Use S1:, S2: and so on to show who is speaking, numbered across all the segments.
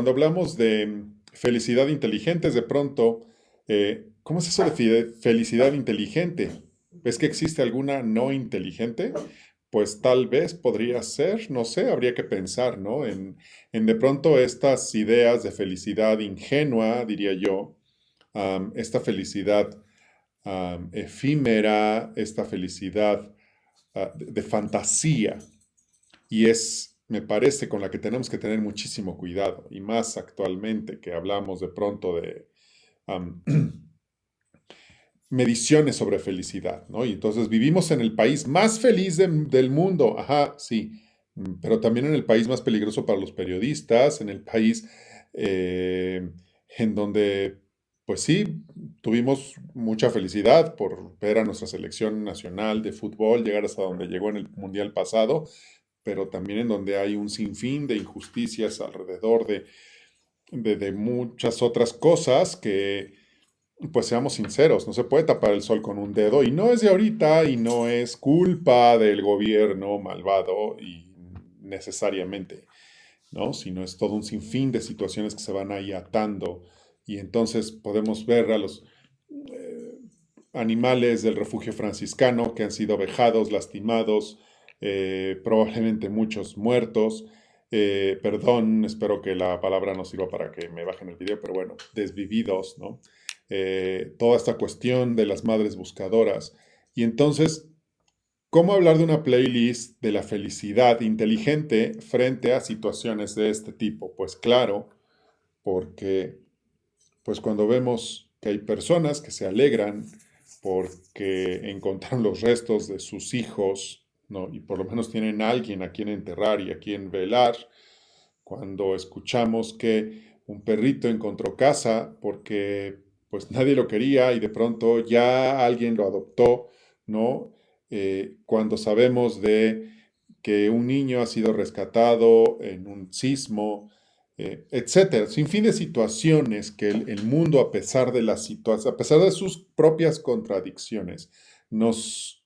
S1: cuando hablamos de felicidad inteligente, de pronto, ¿cómo es eso de felicidad inteligente? ¿Es que existe alguna no inteligente? Pues tal vez podría ser, no sé, habría que pensar, ¿no? En de pronto estas ideas de felicidad ingenua, diría yo, esta felicidad efímera, esta felicidad de fantasía. Y es, me parece, con la que tenemos que tener muchísimo cuidado, y más actualmente que hablamos de pronto de um, mediciones sobre felicidad, ¿no? Y entonces vivimos en el país más feliz del mundo, ajá, sí, pero también en el país más peligroso para los periodistas, en el país eh, en donde, pues sí, tuvimos mucha felicidad por ver a nuestra selección nacional de fútbol llegar hasta donde llegó en el mundial pasado, pero también en donde hay un sinfín de injusticias alrededor de muchas otras cosas que, pues seamos sinceros, no se puede tapar el sol con un dedo y no es de ahorita y no es culpa del gobierno malvado y necesariamente, ¿no? Sino es todo un sinfín de situaciones que se van ahí atando y entonces podemos ver a los eh, animales del refugio franciscano que han sido vejados, lastimados, probablemente muchos muertos. Perdón, espero que la palabra no sirva para que me bajen el video, pero bueno, desvividos, ¿no? Toda esta cuestión de las madres buscadoras. Y entonces, ¿cómo hablar de una playlist de la felicidad inteligente frente a situaciones de este tipo? Pues claro, porque pues cuando vemos que hay personas que se alegran porque encontraron los restos de sus hijos, ¿no? Y por lo menos tienen a alguien a quien enterrar y a quien velar, cuando escuchamos que un perrito encontró casa porque pues nadie lo quería y de pronto ya alguien lo adoptó, ¿no? Cuando sabemos de que un niño ha sido rescatado en un sismo, etcétera. Sin fin de situaciones que el mundo, a pesar de las situaciones, a pesar de sus propias contradicciones, nos,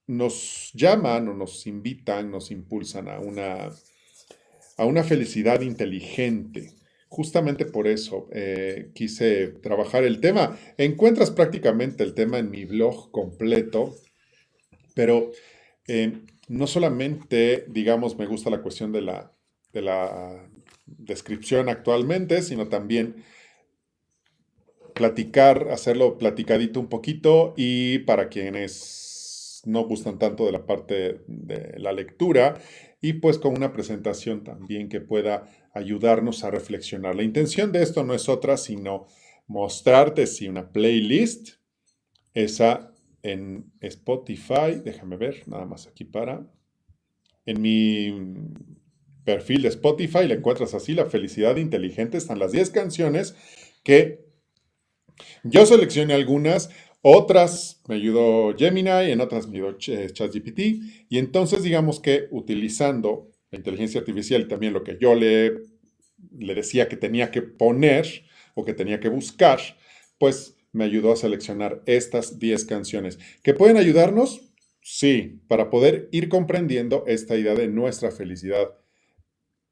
S1: nos llaman o nos invitan, nos impulsan a una felicidad inteligente. Justamente por eso quise trabajar el tema. Encuentras prácticamente el tema en mi blog completo, pero no solamente, digamos, me gusta la cuestión de la descripción actualmente, sino también platicar, hacerlo platicadito un poquito y para quienes no gustan tanto de la parte de la lectura y pues con una presentación también que pueda ayudarnos a reflexionar. La intención de esto no es otra sino mostrarte si una playlist, esa en Spotify, déjame ver, nada más aquí en mi perfil de Spotify, la encuentras así, La Felicidad Inteligente, están las 10 canciones que yo seleccioné algunas, otras me ayudó Gemini, en otras me ayudó ChatGPT, y entonces digamos que utilizando la inteligencia artificial y también lo que yo le decía que tenía que poner o que tenía que buscar, pues me ayudó a seleccionar estas 10 canciones. ¿Que pueden ayudarnos? Sí, para poder ir comprendiendo esta idea de nuestra felicidad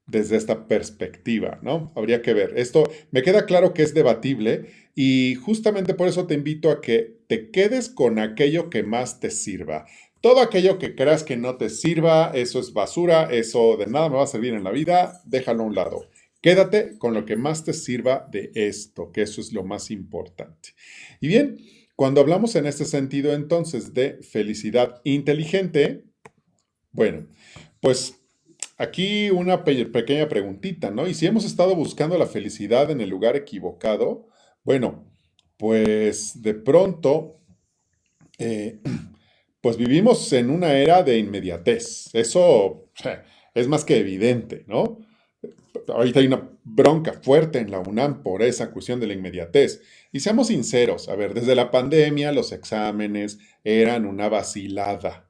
S1: desde esta perspectiva, ¿no? Habría que ver. Esto me queda claro que es debatible y justamente por eso te invito a que te quedes con aquello que más te sirva. Todo aquello que creas que no te sirva, eso es basura, eso de nada me va a servir en la vida, déjalo a un lado. Quédate con lo que más te sirva de esto, que eso es lo más importante. Y bien, cuando hablamos en este sentido entonces de felicidad inteligente, bueno, pues aquí una pequeña preguntita, ¿no? Y si hemos estado buscando la felicidad en el lugar equivocado, bueno, pues de pronto, eh, pues vivimos en una era de inmediatez. Eso es más que evidente, ¿no? Ahorita hay una bronca fuerte en la UNAM por esa cuestión de la inmediatez. Y seamos sinceros, a ver, desde la pandemia los exámenes eran una vacilada.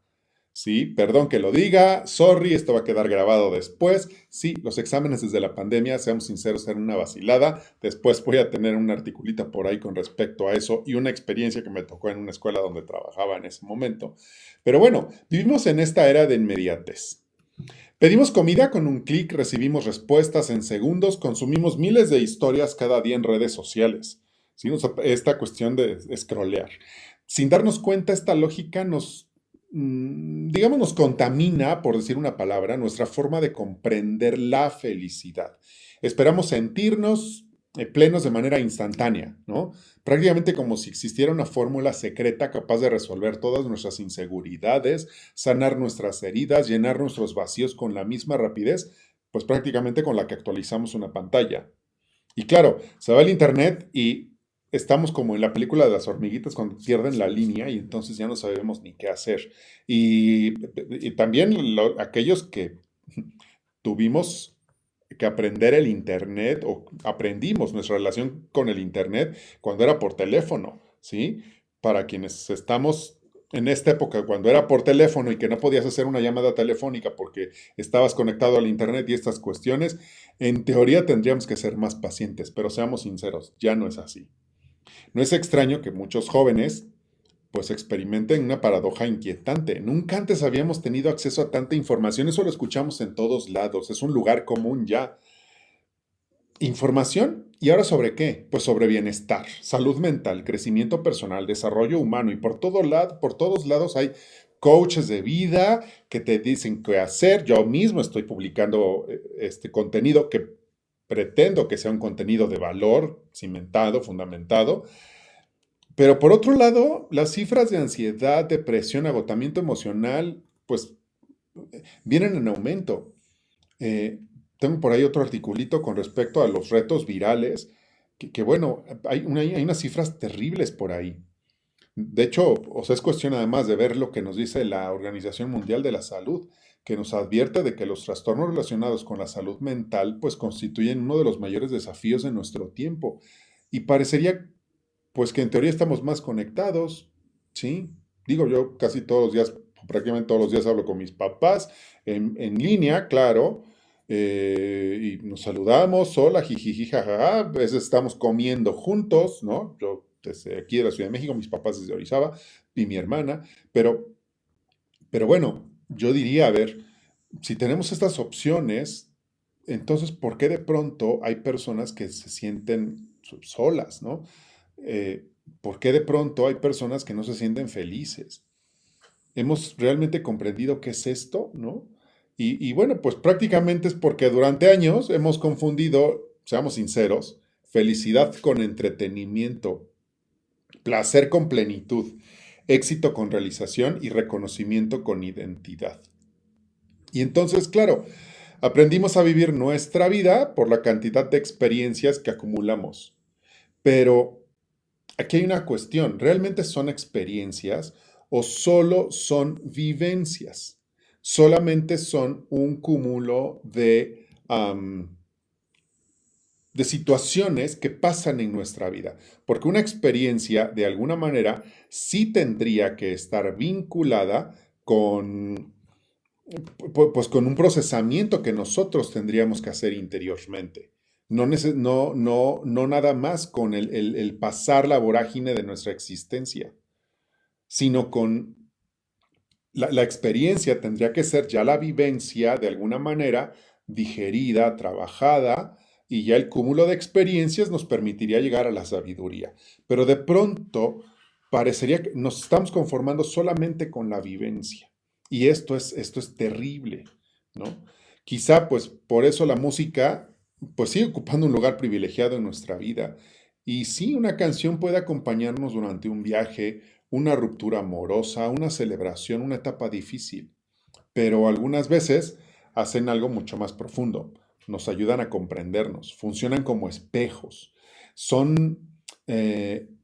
S1: Sí, perdón que lo diga, sorry, esto va a quedar grabado después. Sí, los exámenes desde la pandemia, seamos sinceros, eran una vacilada. Después voy a tener un articulita por ahí con respecto a eso y una experiencia que me tocó en una escuela donde trabajaba en ese momento. Pero bueno, vivimos en esta era de inmediatez. Pedimos comida con un clic, recibimos respuestas en segundos, consumimos miles de historias cada día en redes sociales. ¿Sí? Esta cuestión de scrollear. Sin darnos cuenta, esta lógica digamos, nos contamina, por decir una palabra, nuestra forma de comprender la felicidad. Esperamos sentirnos plenos de manera instantánea, ¿no? Prácticamente como si existiera una fórmula secreta capaz de resolver todas nuestras inseguridades, sanar nuestras heridas, llenar nuestros vacíos con la misma rapidez, pues prácticamente con la que actualizamos una pantalla. Y claro, se va el internet y estamos como en la película de las hormiguitas cuando pierden la línea y entonces ya no sabemos ni qué hacer. Y también aquellos que tuvimos que aprender el internet o aprendimos nuestra relación con el internet cuando era por teléfono, ¿sí? Para quienes estamos en esta época, cuando era por teléfono y que no podías hacer una llamada telefónica porque estabas conectado al internet y estas cuestiones, en teoría tendríamos que ser más pacientes, pero seamos sinceros, ya no es así. No es extraño que muchos jóvenes pues experimenten una paradoja inquietante. Nunca antes habíamos tenido acceso a tanta información, eso lo escuchamos en todos lados, es un lugar común ya. Información. ¿Y ahora sobre qué? Pues sobre bienestar, salud mental, crecimiento personal, desarrollo humano y por todos lados hay coaches de vida que te dicen qué hacer. Yo mismo estoy publicando este contenido que pretendo que sea un contenido de valor, cimentado, fundamentado. Pero por otro lado, las cifras de ansiedad, depresión, agotamiento emocional, pues vienen en aumento. Eh, Tengo por ahí otro articulito con respecto a los retos virales, que bueno, hay unas cifras terribles por ahí. De hecho, o sea, es cuestión además de ver lo que nos dice la Organización Mundial de la Salud, que nos advierte de que los trastornos relacionados con la salud mental pues constituyen uno de los mayores desafíos de nuestro tiempo. Y parecería pues que en teoría estamos más conectados, ¿sí? Digo, yo casi todos los días, prácticamente todos los días hablo con mis papás en línea, claro, y nos saludamos, hola, jijiji, jajaja, a veces estamos comiendo juntos, ¿no? Yo desde aquí de la Ciudad de México, mis papás desde Orizaba y mi hermana, pero, pero bueno, yo diría, a ver, si tenemos estas opciones, entonces, ¿por qué de pronto hay personas que se sienten solas, ¿no? Eh, ¿Por qué de pronto hay personas que no se sienten felices? ¿Hemos realmente comprendido qué es esto, no? Y bueno, pues prácticamente es porque durante años hemos confundido, seamos sinceros, felicidad con entretenimiento, placer con plenitud, éxito con realización y reconocimiento con identidad. Y entonces, claro, aprendimos a vivir nuestra vida por la cantidad de experiencias que acumulamos. Pero aquí hay una cuestión, ¿realmente son experiencias o solo son vivencias? Solamente son un cúmulo de situaciones que pasan en nuestra vida, porque una experiencia, de alguna manera, sí tendría que estar vinculada con, pues, con un procesamiento que nosotros tendríamos que hacer interiormente. No nada más con el pasar la vorágine de nuestra existencia, sino con la experiencia tendría que ser ya la vivencia de alguna manera digerida, trabajada, y ya el cúmulo de experiencias nos permitiría llegar a la sabiduría. Pero de pronto parecería que nos estamos conformando solamente con la vivencia. Y esto es terrible, ¿no? Quizá pues por eso la música pues sigue ocupando un lugar privilegiado en nuestra vida. Y sí, una canción puede acompañarnos durante un viaje, una ruptura amorosa, una celebración, una etapa difícil, pero algunas veces hacen algo mucho más profundo, nos ayudan a comprendernos, funcionan como espejos, son,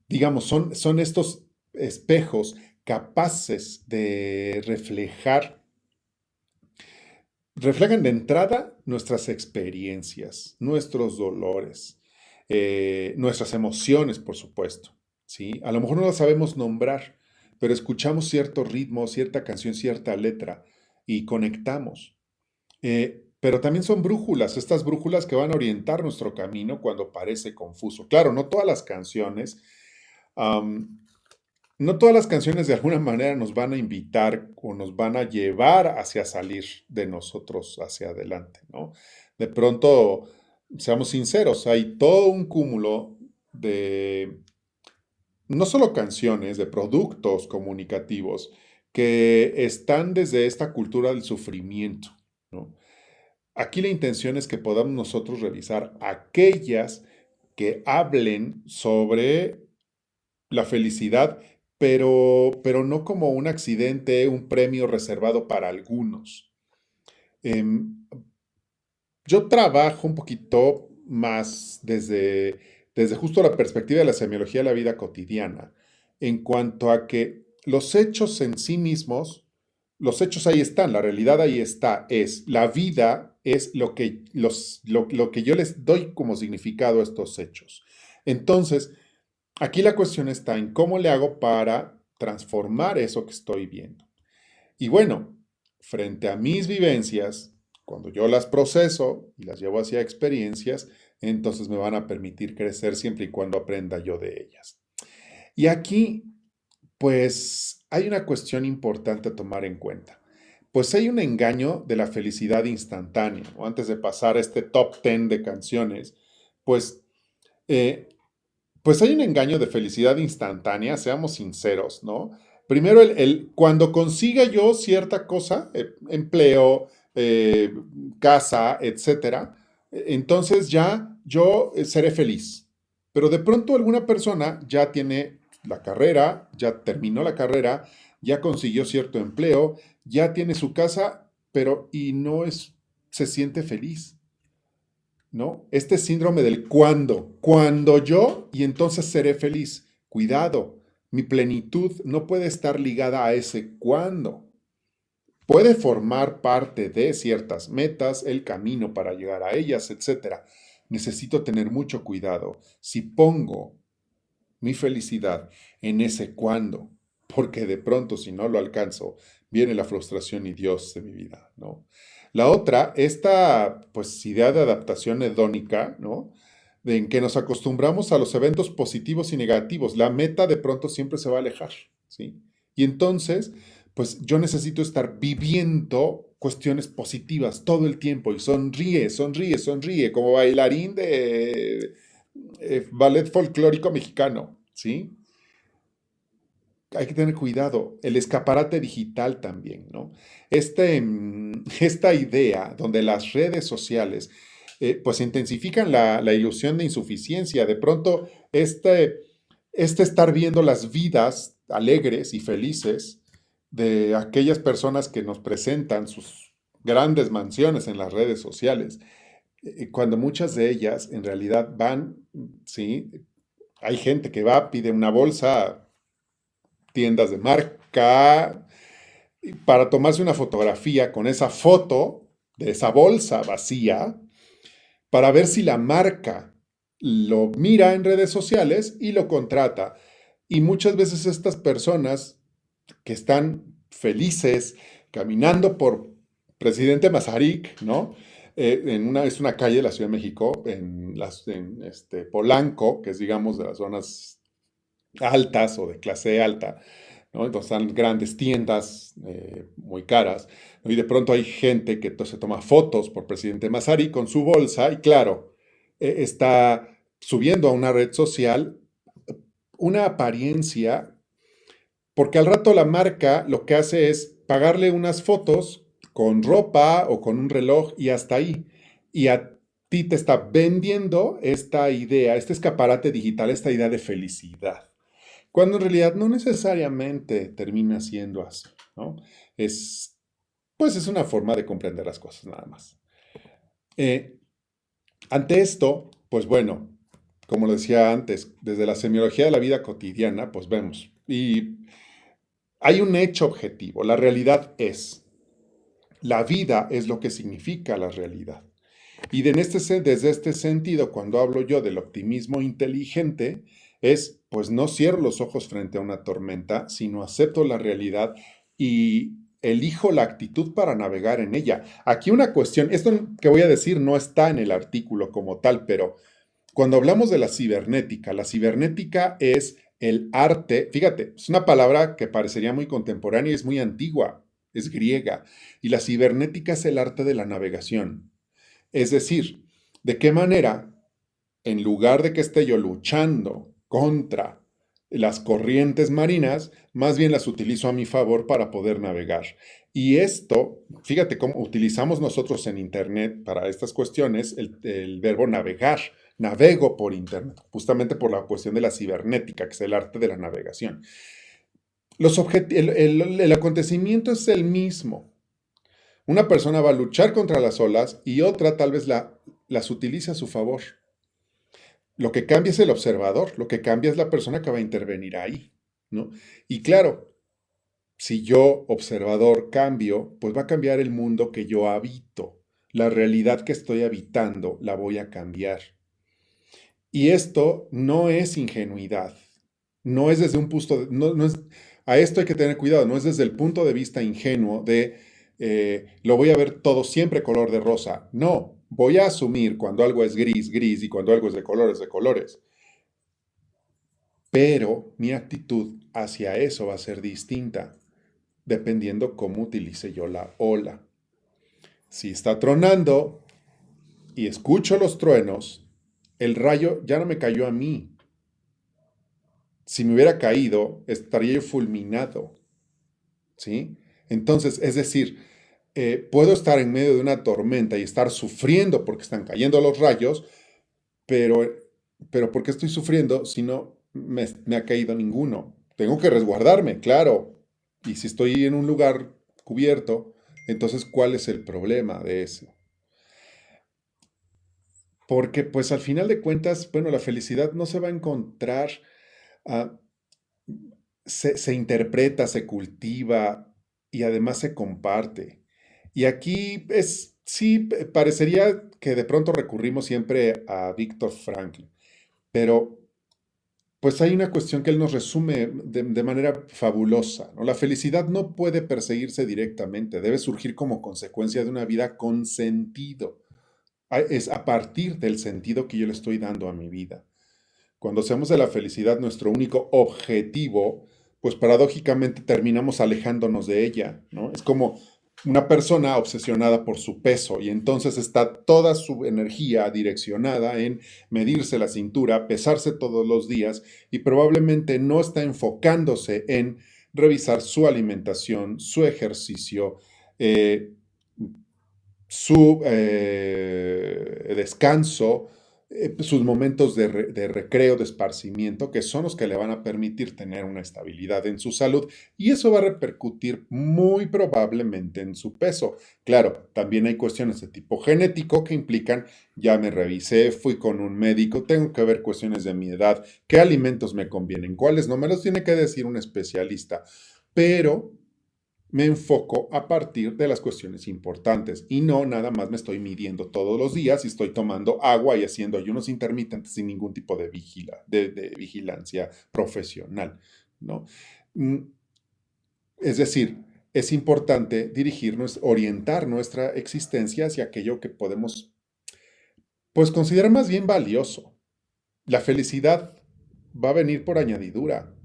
S1: digamos, son estos espejos capaces de reflejan de entrada nuestras experiencias, nuestros dolores, nuestras emociones, por supuesto, ¿sí? A lo mejor no las sabemos nombrar, pero escuchamos cierto ritmo, cierta canción, cierta letra y conectamos. Pero también son brújulas, estas brújulas que van a orientar nuestro camino cuando parece confuso. Claro, no todas las canciones um, no todas las canciones de alguna manera nos van a invitar o nos van a llevar hacia salir de nosotros hacia adelante, ¿no? De pronto, seamos sinceros, hay todo un cúmulo de no solo canciones, de productos comunicativos que están desde esta cultura del sufrimiento, ¿no? Aquí la intención es que podamos nosotros revisar aquellas que hablen sobre la felicidad, pero no como un accidente, un premio reservado para algunos. Em, yo trabajo un poquito más desde justo la perspectiva de la semiología de la vida cotidiana, en cuanto a que los hechos en sí mismos, los hechos ahí están, la realidad ahí está, es la vida es lo que yo les doy como significado a estos hechos. Entonces, aquí la cuestión está en cómo le hago para transformar eso que estoy viendo. Y bueno, frente a mis vivencias, cuando yo las proceso y las llevo hacia experiencias, entonces me van a permitir crecer siempre y cuando aprenda yo de ellas. Y aquí, pues, hay una cuestión importante a tomar en cuenta. Pues hay un engaño de la felicidad instantánea, ¿no? Antes de pasar a este top 10 de canciones, pues eh, pues hay un engaño de felicidad instantánea, seamos sinceros, ¿no? Primero, cuando consiga yo cierta cosa, empleo, eh, casa, etcétera, entonces ya yo seré feliz. Pero de pronto alguna persona ya tiene la carrera, ya terminó la carrera, ya consiguió cierto empleo, ya tiene su casa, pero y no es, se siente feliz. ¿No? Este síndrome del cuando yo y entonces seré feliz. Cuidado, mi plenitud no puede estar ligada a ese cuándo. Puede formar parte de ciertas metas, el camino para llegar a ellas, etcétera. Necesito tener mucho cuidado si pongo mi felicidad en ese cuándo, porque de pronto si no lo alcanzo, viene la frustración y Dios de mi vida, ¿no? La otra, esta pues idea de adaptación hedónica, ¿no? De en que nos acostumbramos a los eventos positivos y negativos. La meta de pronto siempre se va a alejar, ¿sí? Y entonces, pues yo necesito estar viviendo cuestiones positivas todo el tiempo y sonríe, sonríe, sonríe, como bailarín de ballet folclórico mexicano, ¿sí? Hay que tener cuidado. El escaparate digital también, ¿no? Esta idea donde las redes sociales pues intensifican la ilusión de insuficiencia. De pronto, este estar viendo las vidas alegres y felices de aquellas personas que nos presentan sus grandes mansiones en las redes sociales, cuando muchas de ellas en realidad van, ¿sí? Hay gente que va, pide una bolsa, tiendas de marca, para tomarse una fotografía con esa foto de esa bolsa vacía, para ver si la marca lo mira en redes sociales y lo contrata. Y muchas veces estas personas que están felices caminando por Presidente Mazarik, ¿no? Es una calle de la Ciudad de México, en Polanco, que es, digamos, de las zonas altas o de clase alta, ¿no? Entonces están grandes tiendas muy caras, ¿no? Y de pronto hay gente que se toma fotos por Presidente Massari con su bolsa y claro, está subiendo a una red social una apariencia, porque al rato la marca lo que hace es pagarle unas fotos con ropa o con un reloj y hasta ahí. Y a ti te está vendiendo esta idea, este escaparate digital, esta idea de felicidad. Cuando en realidad no necesariamente termina siendo así, ¿no? Es, pues es una forma de comprender las cosas nada más. Eh, Ante esto, pues bueno, como lo decía antes, desde la semiología de la vida cotidiana, pues vemos. Y hay un hecho objetivo, la realidad es. La vida es lo que significa la realidad. Y desde este sentido, cuando hablo yo del optimismo inteligente, es pues no cierro los ojos frente a una tormenta, sino acepto la realidad y elijo la actitud para navegar en ella. Aquí una cuestión, esto que voy a decir no está en el artículo como tal, pero cuando hablamos de la cibernética es El arte, fíjate, es una palabra que parecería muy contemporánea y es muy antigua, es griega, y la cibernética es el arte de la navegación. Es decir, ¿de qué manera, en lugar de que esté yo luchando contra las corrientes marinas, más bien las utilizo a mi favor para poder navegar? Y esto, fíjate cómo utilizamos nosotros en Internet para estas cuestiones el verbo navegar. Navego por Internet, justamente por la cuestión de la cibernética, que es el arte de la navegación. El acontecimiento es el mismo. Una persona va a luchar contra las olas y otra tal vez las utilice a su favor. Lo que cambia es el observador, lo que cambia es la persona que va a intervenir ahí, ¿no? Y claro, si yo, observador, cambio, pues va a cambiar el mundo que yo habito. La realidad que estoy habitando la voy a cambiar. Y esto no es ingenuidad, no es desde un punto, no es, a esto hay que tener cuidado, no es desde el punto de vista ingenuo de lo voy a ver todo siempre color de rosa. No, voy a asumir cuando algo es gris, gris y cuando algo es de colores, de colores. Pero mi actitud hacia eso va a ser distinta dependiendo cómo utilice yo la ola. Si está tronando y escucho los truenos, el rayo ya no me cayó a mí. Si me hubiera caído, estaría yo fulminado, ¿sí? Entonces, es decir, puedo estar en medio de una tormenta y estar sufriendo porque están cayendo los rayos, pero, pero ¿por qué estoy sufriendo si no me ha caído ninguno? Tengo que resguardarme, claro. Y si estoy en un lugar cubierto, entonces, ¿cuál es el problema de eso? Porque, pues, al final de cuentas, bueno, la felicidad no se va a encontrar, ah, se interpreta, se cultiva y además se comparte. Y aquí es, sí, parecería que de pronto recurrimos siempre a Víctor Frankl, pero pues hay una cuestión que él nos resume de manera fabulosa, ¿no? La felicidad no puede perseguirse directamente, debe surgir como consecuencia de una vida con sentido. Es a partir del sentido que yo le estoy dando a mi vida. Cuando hacemos de la felicidad nuestro único objetivo, pues paradójicamente terminamos alejándonos de ella, ¿no? Es como una persona obsesionada por su peso y entonces está toda su energía direccionada en medirse la cintura, pesarse todos los días y probablemente no está enfocándose en revisar su alimentación, su ejercicio, eh, su descanso, sus momentos de recreo, de esparcimiento, que son los que le van a permitir tener una estabilidad en su salud y eso va a repercutir muy probablemente en su peso. Claro, también hay cuestiones de tipo genético que implican, ya me revisé, fui con un médico, tengo que ver cuestiones de mi edad, qué alimentos me convienen, cuáles no me los tiene que decir un especialista, pero me enfoco a partir de las cuestiones importantes y no nada más me estoy midiendo todos los días y estoy tomando agua y haciendo ayunos intermitentes sin ningún tipo de vigilancia profesional, ¿no? Mm, Es decir, es importante dirigirnos, orientar nuestra existencia hacia aquello que podemos, pues, considerar más bien valioso. La felicidad va a venir por añadidura.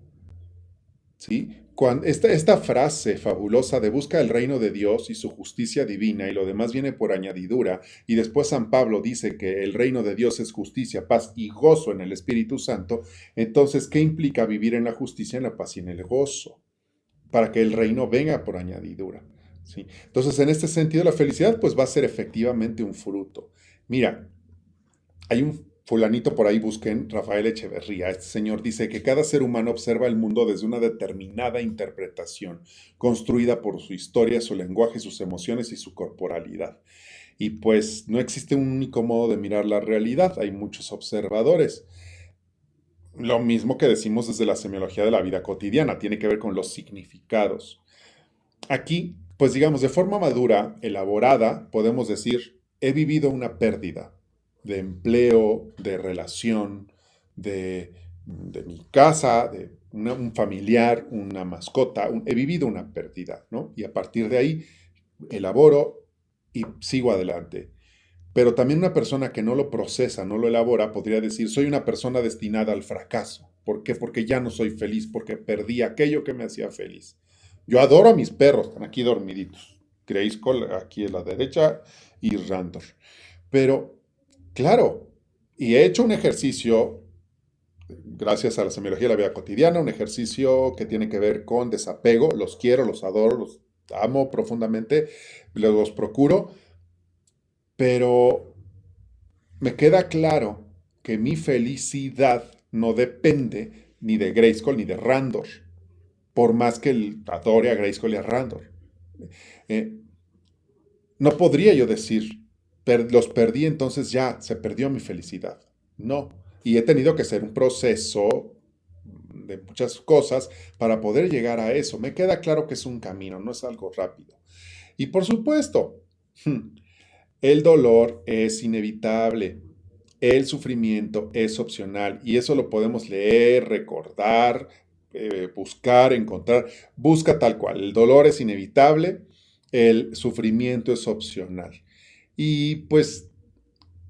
S1: ¿Sí? Esta frase fabulosa de busca el reino de Dios y su justicia divina y lo demás viene por añadidura, y después San Pablo dice que el reino de Dios es justicia, paz y gozo en el Espíritu Santo, entonces, ¿qué implica vivir en la justicia, en la paz y en el gozo? Para que el reino venga por añadidura. ¿Sí? Entonces, en este sentido, la felicidad pues va a ser efectivamente un fruto. Mira, hay un fulanito por ahí, busquen Rafael Echeverría. Este señor dice que cada ser humano observa el mundo desde una determinada interpretación, construida por su historia, su lenguaje, sus emociones y su corporalidad. Y pues no existe un único modo de mirar la realidad, hay muchos observadores. Lo mismo que decimos desde la semiología de la vida cotidiana, tiene que ver con los significados. Aquí, pues digamos, de forma madura, elaborada, podemos decir, he vivido una pérdida de empleo, de relación, de mi casa, de un familiar, una mascota, he vivido una pérdida, ¿no? Y a partir de ahí elaboro y sigo adelante. Pero también una persona que no lo procesa, no lo elabora, podría decir, soy una persona destinada al fracaso. ¿Por qué? Porque ya no soy feliz, porque perdí aquello que me hacía feliz. Yo adoro a mis perros, están aquí dormiditos. Grayskull aquí a la derecha y Randor. Pero, claro, y he hecho un ejercicio, gracias a la semiología de la vida cotidiana, un ejercicio que tiene que ver con desapego. Los quiero, los adoro, los amo profundamente, los procuro, pero me queda claro que mi felicidad no depende ni de Grayskull ni de Randor, por más que adore a Grayskull y a Randor. Eh, no podría yo decir, los perdí, entonces ya se perdió mi felicidad. No. Y he tenido que hacer un proceso de muchas cosas para poder llegar a eso. Me queda claro que es un camino, no es algo rápido. Y por supuesto, el dolor es inevitable. El sufrimiento es opcional y eso lo podemos leer, recordar, buscar, encontrar. Busca tal cual. El dolor es inevitable, el sufrimiento es opcional. Y pues,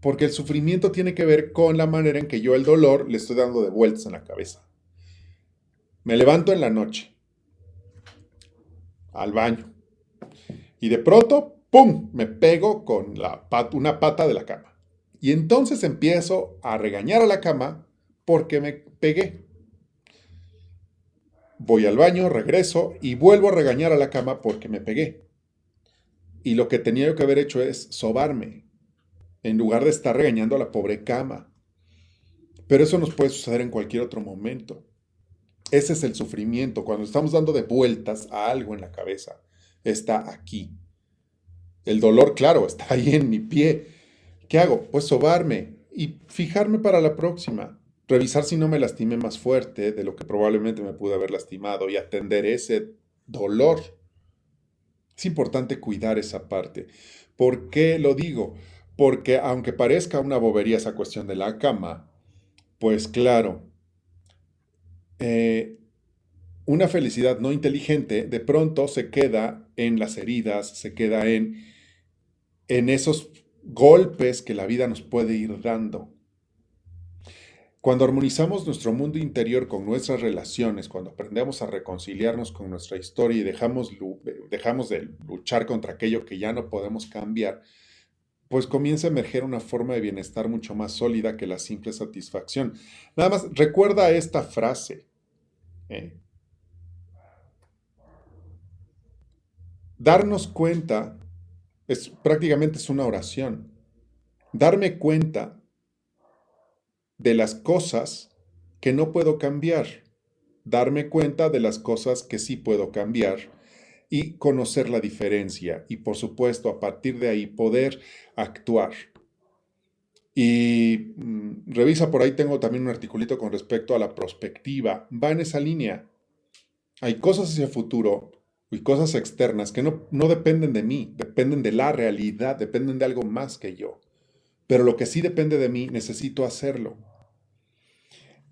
S1: porque el sufrimiento tiene que ver con la manera en que yo el dolor le estoy dando de vueltas en la cabeza. Me levanto en la noche, al baño, y de pronto, ¡pum!, me pego con una pata de la cama. Y entonces empiezo a regañar a la cama porque me pegué. Voy al baño, regreso y vuelvo a regañar a la cama porque me pegué. Y lo que tenía que haber hecho es sobarme, en lugar de estar regañando a la pobre cama. Pero eso nos puede suceder en cualquier otro momento. Ese es el sufrimiento, cuando estamos dando de vueltas a algo en la cabeza. Está aquí. El dolor, claro, está ahí en mi pie. ¿Qué hago? Pues sobarme y fijarme para la próxima. Revisar si no me lastimé más fuerte de lo que probablemente me pude haber lastimado y atender ese dolor. Es importante cuidar esa parte. ¿Por qué lo digo? Porque aunque parezca una bobería esa cuestión de la cama, pues claro, eh, una felicidad no inteligente de pronto se queda en las heridas, se queda en esos golpes que la vida nos puede ir dando. Cuando armonizamos nuestro mundo interior con nuestras relaciones, cuando aprendemos a reconciliarnos con nuestra historia y dejamos de luchar contra aquello que ya no podemos cambiar, pues comienza a emerger una forma de bienestar mucho más sólida que la simple satisfacción. Nada más, recuerda esta frase. ¿eh? Darnos cuenta prácticamente es una oración. Darme cuenta de las cosas que no puedo cambiar, darme cuenta de las cosas que sí puedo cambiar y conocer la diferencia y por supuesto a partir de ahí poder actuar. Y revisa por ahí, tengo también un articulito con respecto a la prospectiva, va en esa línea. Hay cosas hacia el futuro y cosas externas que no dependen de mí, dependen de la realidad, dependen de algo más que yo. Pero lo que sí depende de mí, necesito hacerlo.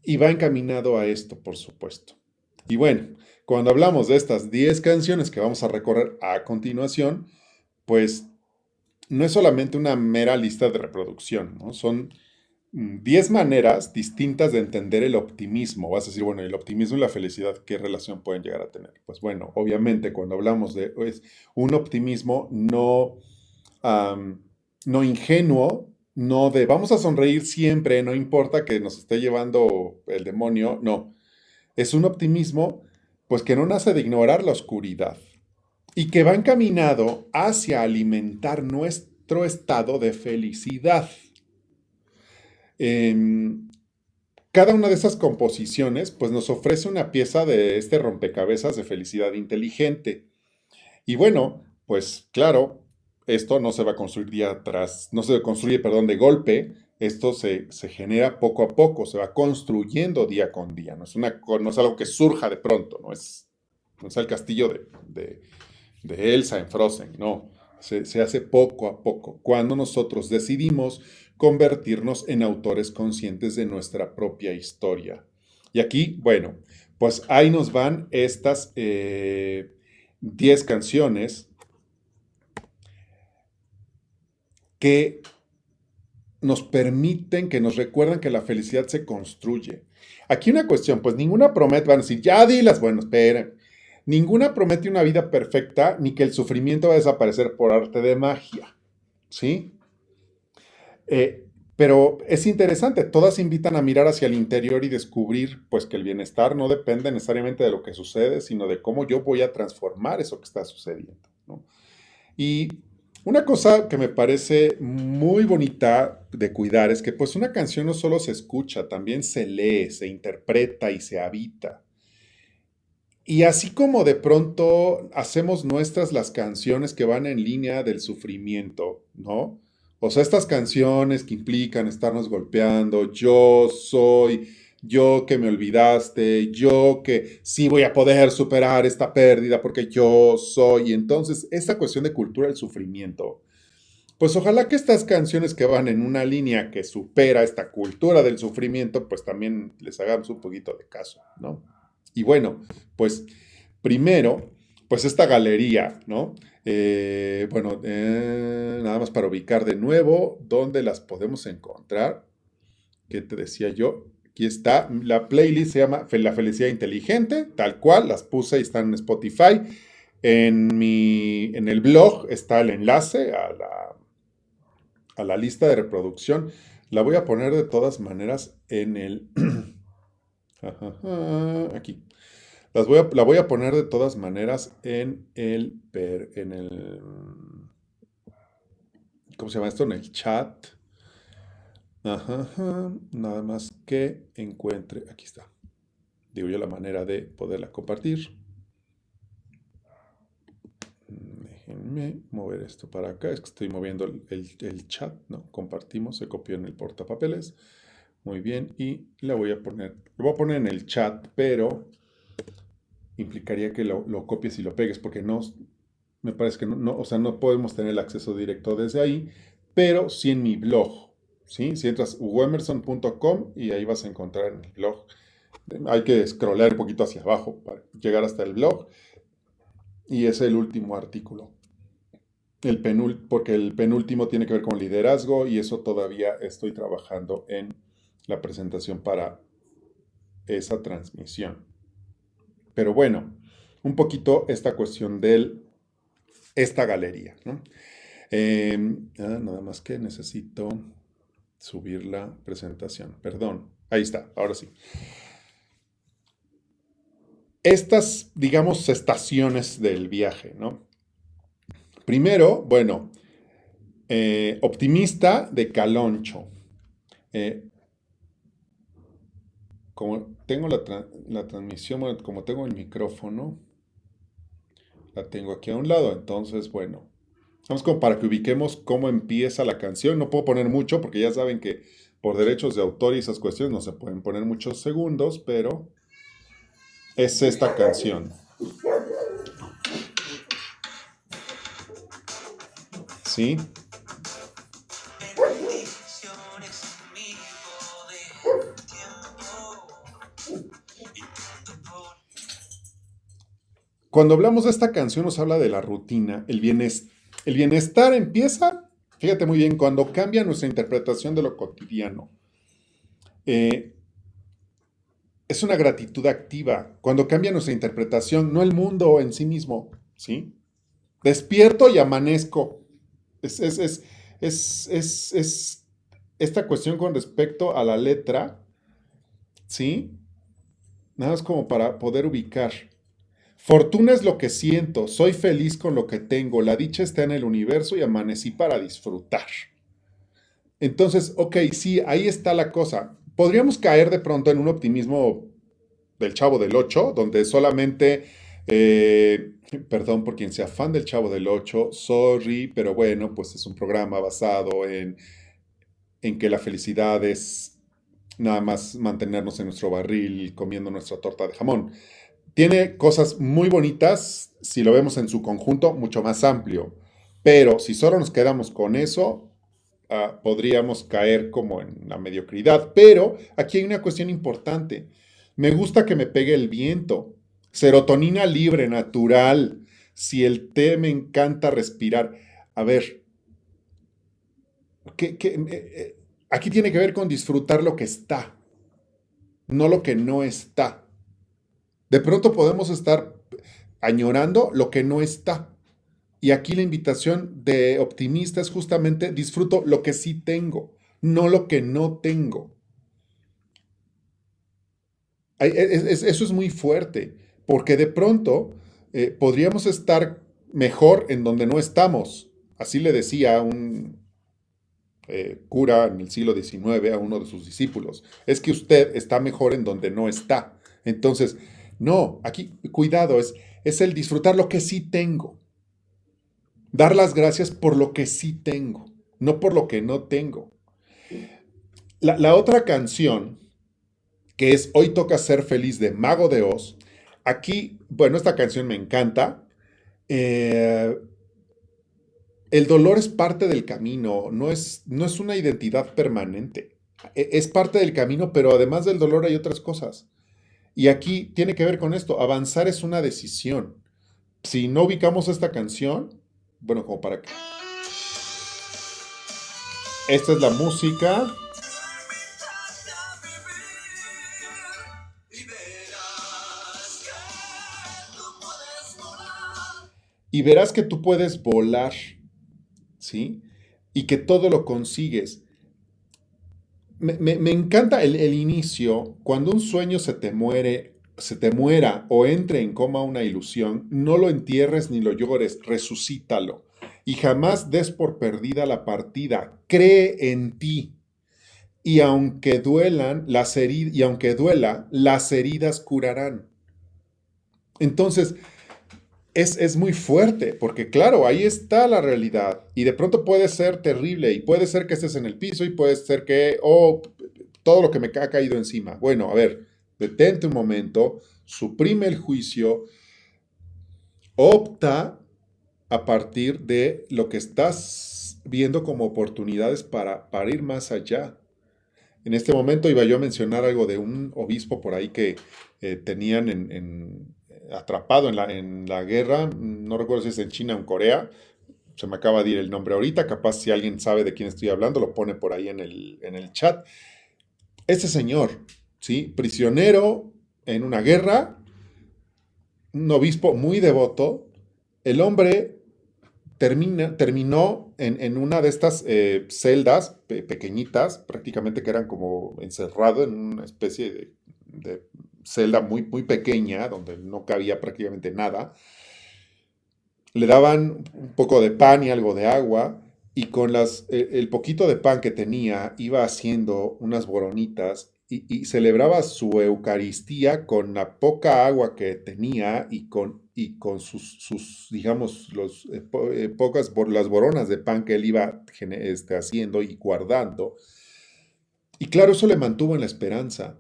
S1: Y va encaminado a esto, por supuesto. Y bueno, cuando hablamos de estas 10 canciones que vamos a recorrer a continuación, pues no es solamente una mera lista de reproducción, ¿no? Son 10 maneras distintas de entender el optimismo. Vas a decir, bueno, el optimismo y la felicidad, ¿qué relación pueden llegar a tener? Pues bueno, obviamente cuando hablamos de un optimismo no ingenuo, no de vamos a sonreír siempre, no importa que nos esté llevando el demonio, no. Es un optimismo pues que no nace de ignorar la oscuridad y que va encaminado hacia alimentar nuestro estado de felicidad. Cada una de esas composiciones pues nos ofrece una pieza de este rompecabezas de felicidad inteligente. Y bueno, pues claro, esto no se va a construir no se construye, perdón, de golpe, esto se genera poco a poco, se va construyendo día con día, no es algo que surja de pronto, no es el castillo de Elsa en Frozen, no, se hace poco a poco, cuando nosotros decidimos convertirnos en autores conscientes de nuestra propia historia. Y aquí, bueno, pues ahí nos van estas 10 canciones que nos permiten, que nos recuerdan que la felicidad se construye. Aquí una cuestión, pues ninguna promete, van a decir, ya dilas, bueno, esperen. Ninguna promete una vida perfecta ni que el sufrimiento va a desaparecer por arte de magia, ¿sí? Pero es interesante, todas invitan a mirar hacia el interior y descubrir, pues, que el bienestar no depende necesariamente de lo que sucede, sino de cómo yo voy a transformar eso que está sucediendo, ¿no? Y una cosa que me parece muy bonita de cuidar es que, pues, una canción no solo se escucha, también se lee, se interpreta y se habita. Y así como de pronto hacemos nuestras las canciones que van en línea del sufrimiento, ¿no? O sea, estas canciones que implican estarnos golpeando, yo soy, yo que me olvidaste, yo que sí voy a poder superar esta pérdida porque yo soy. Y entonces, esta cuestión de cultura del sufrimiento, pues ojalá que estas canciones que van en una línea que supera esta cultura del sufrimiento, pues también les hagamos un poquito de caso, ¿no? Y bueno, pues primero, pues esta galería, ¿no? Nada más para ubicar de nuevo dónde las podemos encontrar. ¿Qué te decía yo? Aquí está, la playlist se llama La Felicidad Inteligente, tal cual, las puse y están en Spotify. En el blog está el enlace a la lista de reproducción. La voy a poner de todas maneras en el... aquí. La voy a poner de todas maneras ¿cómo se llama esto? En el chat. Nada más que encuentre, aquí está. Digo yo la manera de poderla compartir. Déjenme mover esto para acá. Es que estoy moviendo el chat, ¿no? Compartimos, se copió en el portapapeles. Muy bien, y lo voy a poner en el chat, pero implicaría que lo copies y lo pegues, porque no, me parece que no, o sea, no podemos tener el acceso directo desde ahí, pero sí en mi blog, ¿sí? Si entras hugoemerson.com y ahí vas a encontrar en el blog. Hay que scrollear un poquito hacia abajo para llegar hasta el blog, y es el último artículo. Porque el penúltimo tiene que ver con liderazgo y eso todavía estoy trabajando en la presentación para esa transmisión. Pero bueno, un poquito esta cuestión de esta galería, ¿no? Nada más que necesito subir la presentación. Perdón, ahí está, ahora sí. Estas, digamos, estaciones del viaje, ¿no? Primero, bueno, optimista de Caloncho. Como tengo la transmisión, bueno, como tengo el micrófono, la tengo aquí a un lado, entonces, bueno, vamos como para que ubiquemos cómo empieza la canción. No puedo poner mucho porque ya saben que por derechos de autor y esas cuestiones no se pueden poner muchos segundos, pero es esta canción. ¿Sí? Cuando hablamos de esta canción nos habla de la rutina, el bienestar. El bienestar empieza, fíjate muy bien, cuando cambia nuestra interpretación de lo cotidiano. Es una gratitud activa, cuando cambia nuestra interpretación, no el mundo en sí mismo, ¿sí? Despierto y amanezco. Es esta cuestión con respecto a la letra, ¿sí? Nada más como para poder ubicar. Fortuna es lo que siento, soy feliz con lo que tengo, la dicha está en el universo y amanecí para disfrutar. Entonces, ok, sí, ahí está la cosa. Podríamos caer de pronto en un optimismo del Chavo del Ocho, donde solamente, perdón por quien sea fan del Chavo del Ocho, sorry, pero bueno, pues es un programa basado en que la felicidad es nada más mantenernos en nuestro barril comiendo nuestra torta de jamón. Tiene cosas muy bonitas si lo vemos en su conjunto mucho más amplio, pero si solo nos quedamos con eso, podríamos caer como en la mediocridad. Pero aquí hay una cuestión importante. Me gusta que me pegue el viento. Serotonina libre, natural. Si el té me encanta respirar. A ver, Aquí tiene que ver con disfrutar lo que está, no lo que no está. De pronto podemos estar añorando lo que no está. Y aquí la invitación de optimista es justamente disfruto lo que sí tengo, no lo que no tengo. Eso es muy fuerte, porque de pronto podríamos estar mejor en donde no estamos. Así le decía un cura en el siglo XIX a uno de sus discípulos. Es que usted está mejor en donde no está. Entonces, no, aquí cuidado, es el disfrutar lo que sí tengo. Dar las gracias por lo que sí tengo, no por lo que no tengo. La otra canción, que es Hoy toca ser feliz de Mago de Oz, aquí, bueno, esta canción me encanta. Eh, el dolor es parte del camino, no es una identidad permanente. Es parte del camino, pero además del dolor hay otras cosas. Y aquí tiene que ver con esto, avanzar es una decisión. Si no ubicamos esta canción, bueno, como para que... Esta es la música. Y verás que tú puedes volar, ¿sí? Y que todo lo consigues. Me encanta el inicio, cuando un sueño se te muera o entre en coma una ilusión, no lo entierres ni lo llores, resucítalo. Y jamás des por perdida la partida, cree en ti. Y aunque y aunque duela, las heridas curarán. Entonces, es muy fuerte, porque claro, ahí está la realidad. Y de pronto puede ser terrible, y puede ser que estés en el piso, y puede ser que, oh, todo lo que me ha caído encima. Bueno, a ver, detente un momento, suprime el juicio, opta a partir de lo que estás viendo como oportunidades para ir más allá. En este momento iba yo a mencionar algo de un obispo por ahí que tenían atrapado en la guerra, no recuerdo si es en China o en Corea, se me acaba de ir el nombre ahorita, capaz si alguien sabe de quién estoy hablando, lo pone por ahí en el chat. Este señor, ¿sí? Prisionero en una guerra, un obispo muy devoto, el hombre terminó en una de estas celdas pequeñitas, prácticamente que eran como encerrado en una especie de celda muy, muy pequeña, donde no cabía prácticamente nada. Le daban un poco de pan y algo de agua, y con el poquito de pan que tenía iba haciendo unas boronitas y celebraba su Eucaristía con la poca agua que tenía y con sus digamos, las boronas de pan que él iba haciendo y guardando. Y claro, eso le mantuvo en la esperanza.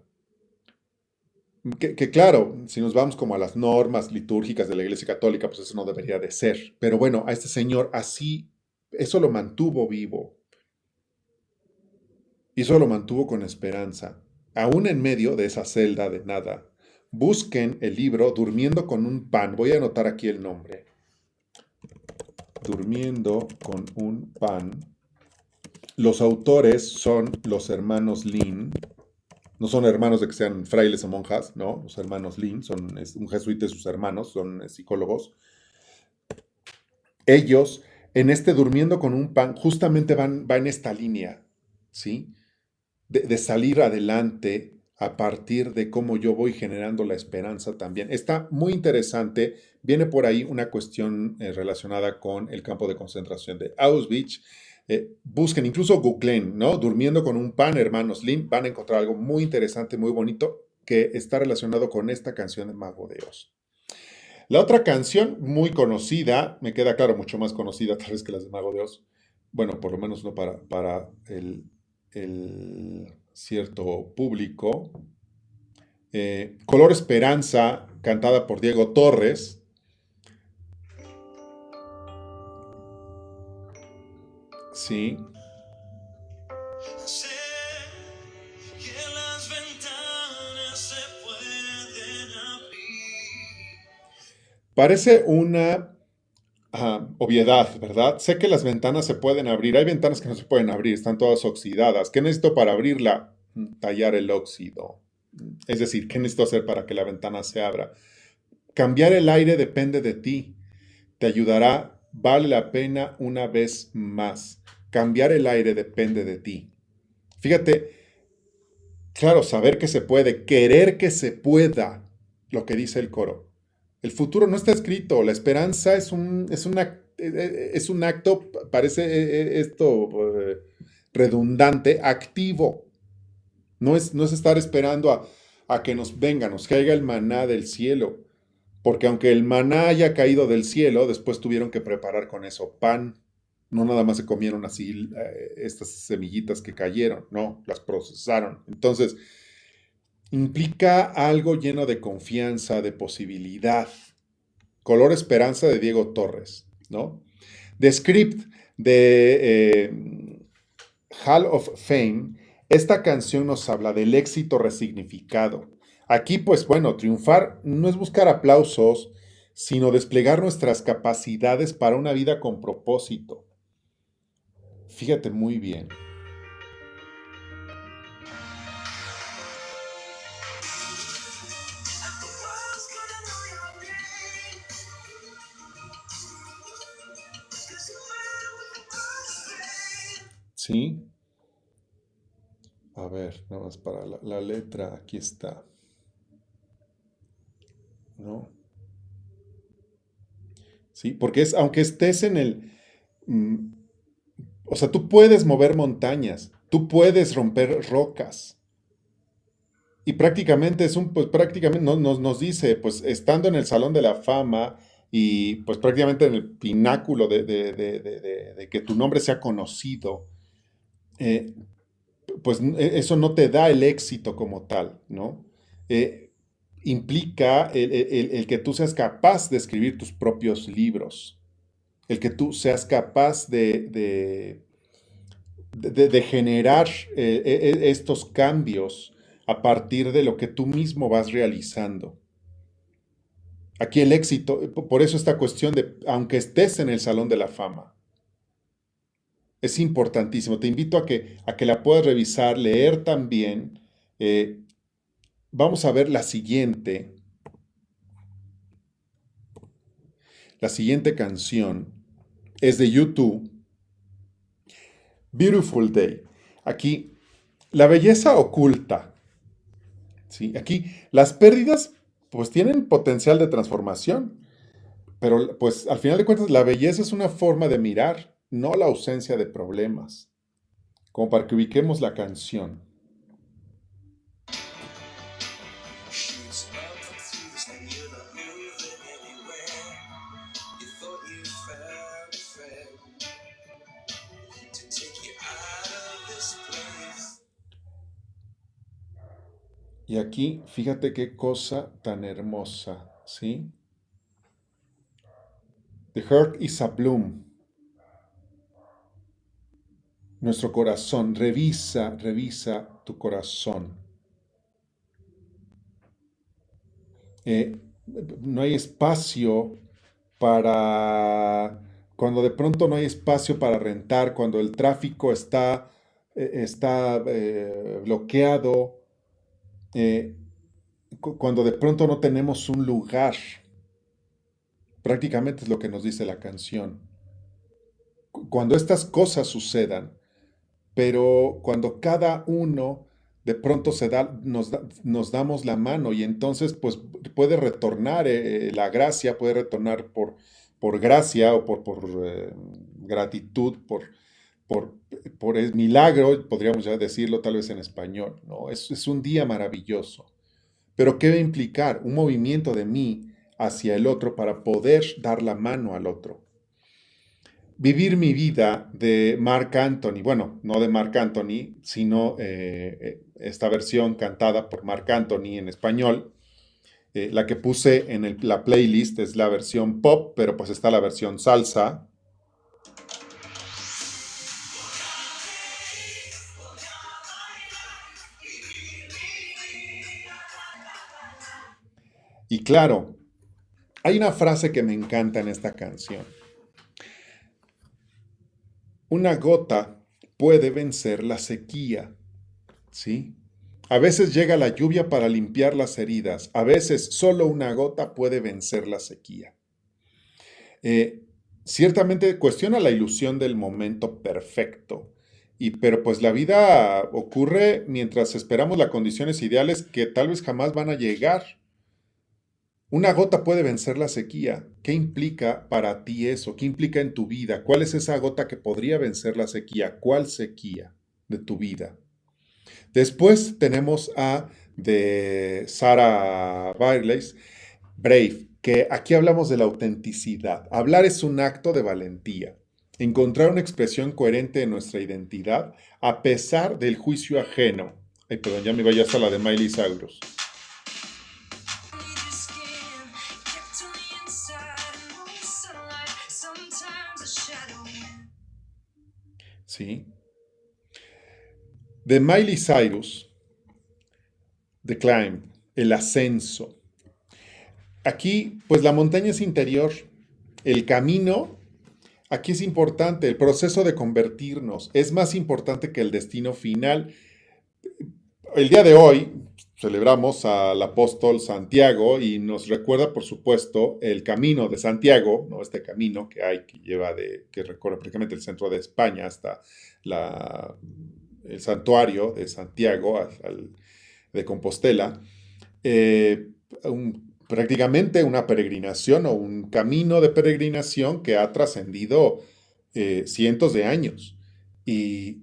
S1: Que claro, si nos vamos como a las normas litúrgicas de la Iglesia Católica, pues eso no debería de ser. Pero bueno, a este señor así, eso lo mantuvo vivo. Y eso lo mantuvo con esperanza. Aún en medio de esa celda de nada. Busquen el libro Durmiendo con un pan. Voy a anotar aquí el nombre. Durmiendo con un pan. Los autores son los hermanos Lin. No son hermanos de que sean frailes o monjas, no. Los hermanos Lin es un jesuita y sus hermanos, son psicólogos. Ellos, en este Durmiendo con un pan, justamente va en esta línea, ¿sí? De salir adelante a partir de cómo yo voy generando la esperanza también. Está muy interesante. Viene por ahí una cuestión relacionada con el campo de concentración de Auschwitz. Busquen, incluso googleen, ¿no? Durmiendo con un pan, hermanos Lim, van a encontrar algo muy interesante, muy bonito, que está relacionado con esta canción de Mago de Oz. La otra canción, muy conocida, me queda claro, mucho más conocida tal vez que las de Mago de Oz. Bueno, por lo menos no para el cierto público. Color Esperanza, cantada por Diego Torres. Sí. Sé que las ventanas se pueden abrir. Parece una obviedad, ¿verdad? Sé que las ventanas se pueden abrir. Hay ventanas que no se pueden abrir, están todas oxidadas. ¿Qué necesito para abrirla? Tallar el óxido. Es decir, ¿qué necesito hacer para que la ventana se abra? Cambiar el aire depende de ti. Te ayudará, vale la pena una vez más. Cambiar el aire depende de ti. Fíjate, claro, saber que se puede, querer que se pueda, lo que dice el coro. El futuro no está escrito, la esperanza es un acto, parece esto redundante, activo. No es estar esperando a que nos venga, nos caiga el maná del cielo. Porque aunque el maná haya caído del cielo, después tuvieron que preparar con eso pan. No nada más se comieron así estas semillitas que cayeron, no, las procesaron. Entonces, implica algo lleno de confianza, de posibilidad. Color Esperanza de Diego Torres, ¿no? The Script de Hall of Fame, esta canción nos habla del éxito resignificado. Aquí, pues bueno, triunfar no es buscar aplausos, sino desplegar nuestras capacidades para una vida con propósito. Fíjate muy bien. ¿Sí? A ver, nada más para la letra, aquí está, ¿no? Sí, porque es, aunque estés en el, mm, o sea, tú puedes mover montañas, tú puedes romper rocas. Y prácticamente es un, pues prácticamente nos dice, pues estando en el Salón de la Fama y pues prácticamente en el pináculo de que tu nombre sea conocido, eh, pues eso no te da el éxito como tal, ¿no? Eh, implica el que tú seas capaz de escribir tus propios libros, el que tú seas capaz de generar estos cambios a partir de lo que tú mismo vas realizando. Aquí el éxito, por eso esta cuestión de, aunque estés en el Salón de la Fama, es importantísimo. Te invito a que la puedas revisar, leer también. Eh, vamos a ver la siguiente. La siguiente canción es de YouTube, Beautiful Day. Aquí, la belleza oculta. ¿Sí? Aquí, las pérdidas pues tienen potencial de transformación, pero pues al final de cuentas la belleza es una forma de mirar, no la ausencia de problemas. Como para que ubiquemos la canción. Y aquí, fíjate qué cosa tan hermosa, ¿sí? The heart is a bloom. Nuestro corazón, revisa tu corazón. Eh, no hay espacio para, cuando de pronto no hay espacio para rentar, cuando el tráfico está bloqueado, eh, cuando de pronto no tenemos un lugar, prácticamente es lo que nos dice la canción. Cuando estas cosas sucedan, pero cuando cada uno de pronto nos damos la mano y entonces pues puede retornar la gracia, puede retornar por gracia o por gratitud, por, por el milagro, podríamos ya decirlo tal vez en español, ¿no? Es un día maravilloso. Pero ¿qué va a implicar? Un movimiento de mí hacia el otro para poder dar la mano al otro. Vivir mi vida de Marc Anthony, bueno, no de Marc Anthony, sino esta versión cantada por Marc Anthony en español. La que puse en la playlist es la versión pop, pero pues está la versión salsa. Y claro, hay una frase que me encanta en esta canción. una gota puede vencer la sequía, ¿sí? A veces llega la lluvia para limpiar las heridas, a veces solo una gota puede vencer la sequía. Eh, Ciertamente cuestiona la ilusión del momento perfecto, pero pues la vida ocurre mientras esperamos las condiciones ideales que tal vez jamás van a llegar. Una gota puede vencer la sequía. ¿Qué implica para ti eso? ¿Qué implica en tu vida? ¿Cuál es esa gota que podría vencer la sequía? ¿Cuál sequía de tu vida? Después tenemos a de Sarah Bareilles, Brave, que aquí hablamos de la autenticidad. Hablar es un acto de valentía. Encontrar una expresión coherente de nuestra identidad a pesar del juicio ajeno. Ay, perdón, ya me vaya hasta la de Miley Cyrus. ¿Sí? De Miley Cyrus, The Climb, el ascenso. Aquí, pues la montaña es interior. El camino, aquí es importante. El proceso de convertirnos es más importante que el destino final. El día de hoy celebramos al apóstol Santiago y nos recuerda, por supuesto, el camino de Santiago, ¿no? Este camino que hay que lleva que recorre prácticamente el centro de España hasta la, el santuario de Santiago, de Compostela. Prácticamente una peregrinación o un camino de peregrinación que ha trascendido cientos de años. Y,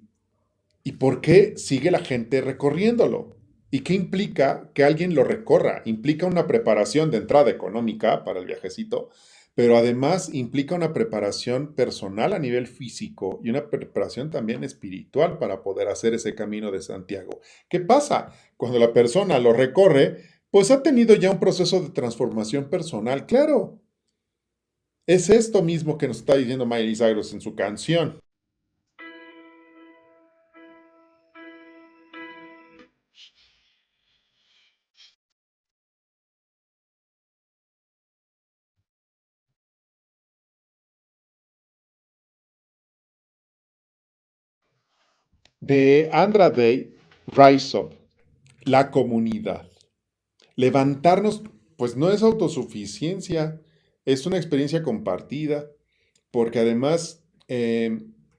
S1: ¿Y por qué sigue la gente recorriéndolo? ¿Y qué implica que alguien lo recorra? Implica una preparación de entrada económica para el viajecito, pero además implica una preparación personal a nivel físico y una preparación también espiritual para poder hacer ese camino de Santiago. ¿Qué pasa? Cuando la persona lo recorre, pues ha tenido ya un proceso de transformación personal, claro. Es esto mismo que nos está diciendo Miley Cyrus en su canción. De Andra Day, Rise Up, la comunidad. Levantarnos, pues no es autosuficiencia, es una experiencia compartida, porque además,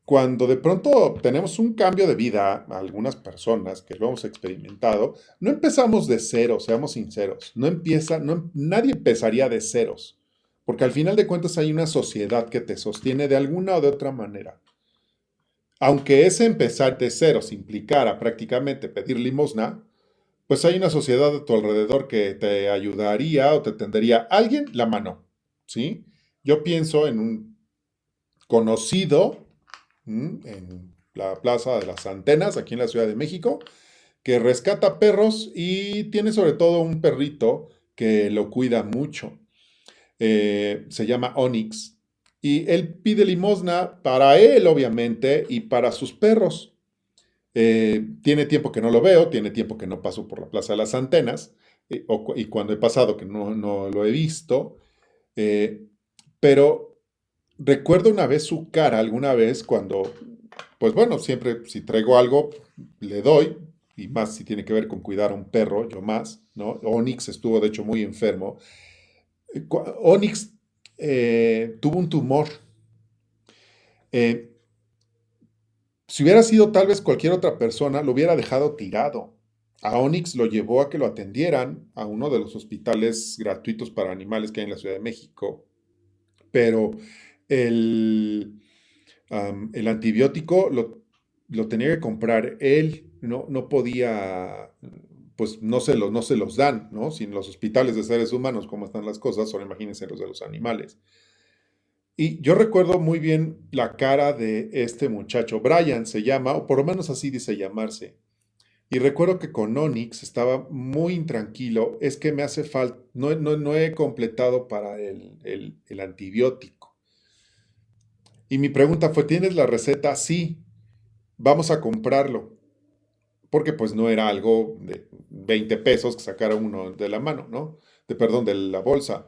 S1: cuando de pronto tenemos un cambio de vida, algunas personas que lo hemos experimentado, no empezamos de cero, seamos sinceros, nadie empezaría de ceros, porque al final de cuentas hay una sociedad que te sostiene de alguna o de otra manera. Aunque ese empezar de ceros implicara prácticamente pedir limosna, pues hay una sociedad a tu alrededor que te ayudaría o te tendería alguien la mano, ¿sí? Yo pienso en un conocido en la Plaza de las Antenas, aquí en la Ciudad de México, que rescata perros y tiene sobre todo un perrito que lo cuida mucho. Se llama Onyx y él pide limosna para él, obviamente, y para sus perros. Tiene tiempo que no lo veo, tiene tiempo que no paso por la Plaza de las Antenas, y cuando he pasado que no lo he visto, eh, pero recuerdo una vez su cara, alguna vez cuando, pues bueno, siempre si traigo algo, le doy, y más si tiene que ver con cuidar a un perro, yo más, ¿no? Onyx estuvo de hecho muy enfermo. Onyx tuvo un tumor. Eh, Si hubiera sido tal vez cualquier otra persona, lo hubiera dejado tirado. A Onyx lo llevó a que lo atendieran a uno de los hospitales gratuitos para animales que hay en la Ciudad de México. Pero el, el antibiótico lo tenía que comprar él. No podía, pues no se los dan, ¿no? Sin los hospitales de seres humanos, cómo están las cosas, solo imagínense los de los animales. Y yo recuerdo muy bien la cara de este muchacho, Brian se llama, o por lo menos así dice llamarse. Y recuerdo que con Onyx estaba muy intranquilo, es que me hace falta, no he completado para el antibiótico. Y mi pregunta fue, ¿tienes la receta? Sí, vamos a comprarlo. Porque pues no era algo de 20 pesos que sacara uno de la mano, ¿no? Perdón, de la bolsa.